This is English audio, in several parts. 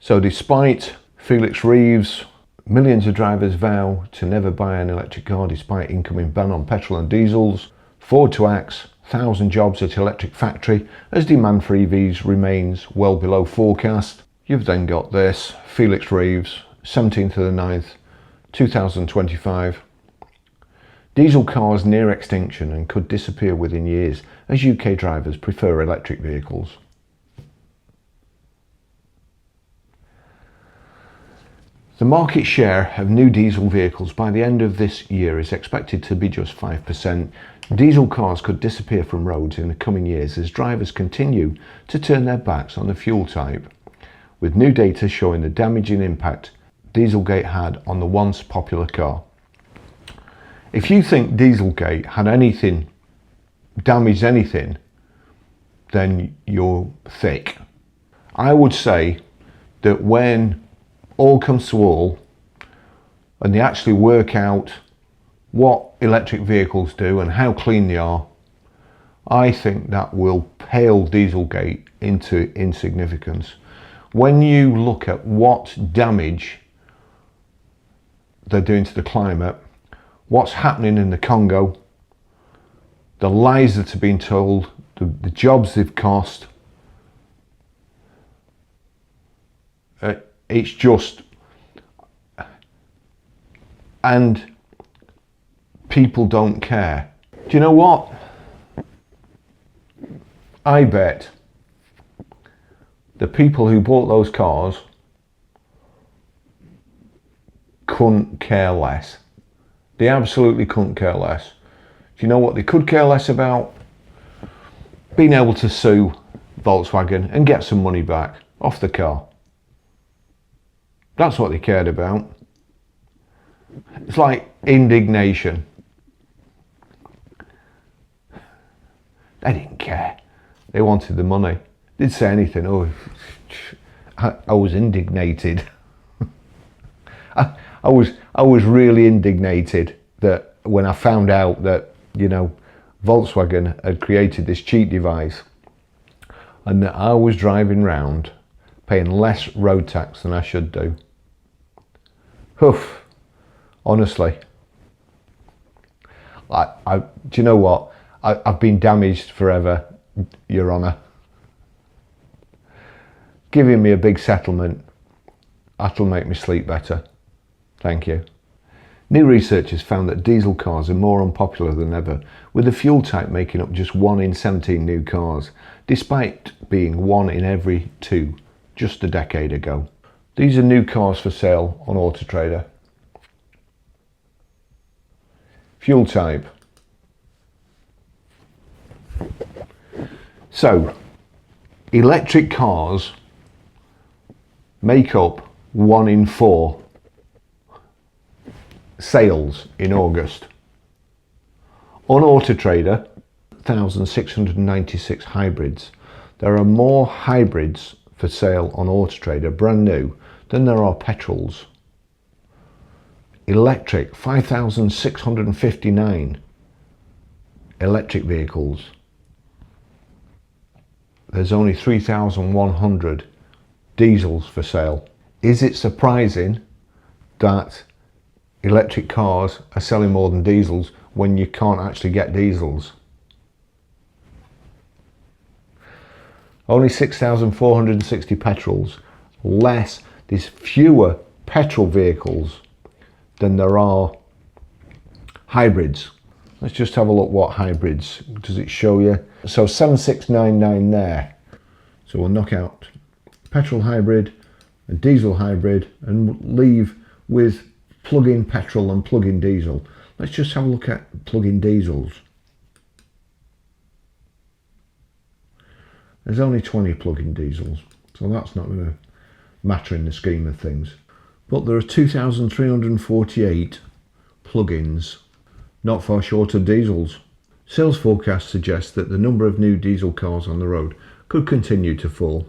So despite Felix Reeves, millions of drivers vow to never buy an electric car despite incoming ban on petrol and diesels. Ford to axe, 1,000 jobs at electric factory as demand for EVs remains well below forecast. You've then got this, Felix Reeves, 17th of the 9th, 2025. Diesel cars near extinction and could disappear within years as UK drivers prefer electric vehicles. The market share of new diesel vehicles by the end of this year is expected to be just 5%. Diesel cars could disappear from roads in the coming years as drivers continue to turn their backs on the fuel type, with new data showing the damaging impact Dieselgate had on the once popular car. If you think Dieselgate had damaged anything, then you're thick. I would say that when all comes to all and they actually work out what electric vehicles do and how clean they are, I think that will pale Dieselgate into insignificance. When you look at what damage they're doing to the climate, what's happening in the Congo, the lies that have been told, the jobs they've cost, it's just, and people don't care. Do you know what? I bet the people who bought those cars couldn't care less. They absolutely couldn't care less. Do you know what they could care less about? Being able to sue Volkswagen and get some money back off the car. That's what they cared about. It's like indignation. They didn't care. They wanted the money. Didn't say anything. Oh, I was indignated. I was really indignated that when I found out that, you know, Volkswagen had created this cheat device and that I was driving round paying less road tax than I should do. Hoof, honestly. Do you know what? I've been damaged forever, Your Honour. Giving me a big settlement, that'll make me sleep better. Thank you. New research has found that diesel cars are more unpopular than ever, with the fuel type making up just 1 in 17 new cars, despite being 1 in every 2 just a decade ago. These are new cars for sale on Auto Trader. Fuel type. So, electric cars make up 1 in 4 sales in August. On Auto Trader, 1,696 hybrids. There are more hybrids for sale on Auto Trader, brand new, than there are petrols. Electric, 5,659 electric vehicles. There's only 3,100 diesels for sale. Is it surprising that electric cars are selling more than diesels when you can't actually get diesels? Only 6,460 petrols, less. There's fewer petrol vehicles than there are hybrids. Let's just have a look what hybrids, does it show you? So 7699 there. So we'll knock out petrol hybrid and diesel hybrid and leave with plug-in petrol and plug-in diesel. Let's just have a look at plug-in diesels. There's only 20 plug-in diesels, so that's not going to matter in the scheme of things. But there are 2,348 plug-ins, not far short of diesels. Sales forecasts suggest that the number of new diesel cars on the road could continue to fall,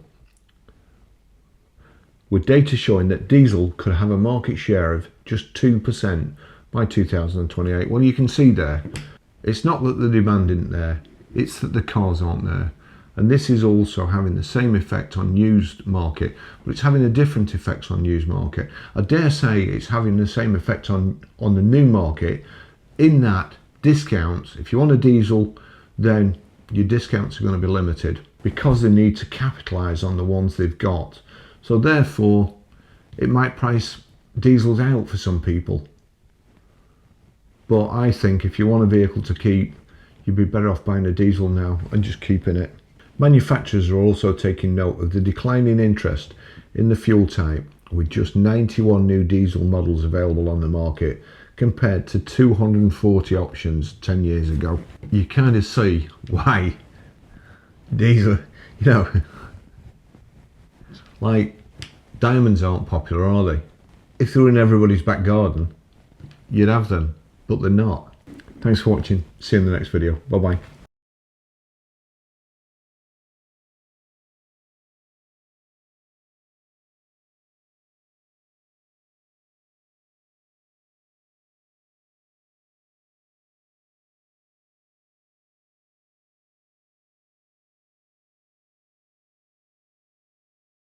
with data showing that diesel could have a market share of just 2% by 2028. Well, you can see there, it's not that the demand isn't there, it's that the cars aren't there. And this is also having the same effect on used market, but it's having a different effect on used market. I dare say it's having the same effect on the new market, in that discounts, if you want a diesel, then your discounts are going to be limited because they need to capitalise on the ones they've got. So therefore, it might price diesels out for some people. But I think if you want a vehicle to keep, you'd be better off buying a diesel now and just keeping it. Manufacturers are also taking note of the declining interest in the fuel type, with just 91 new diesel models available on the market compared to 240 options 10 years ago. You kind of see why diesel, like diamonds aren't popular, are they? If they were in everybody's back garden, you'd have them, but they're not. Thanks for watching. See you in the next video. Bye bye.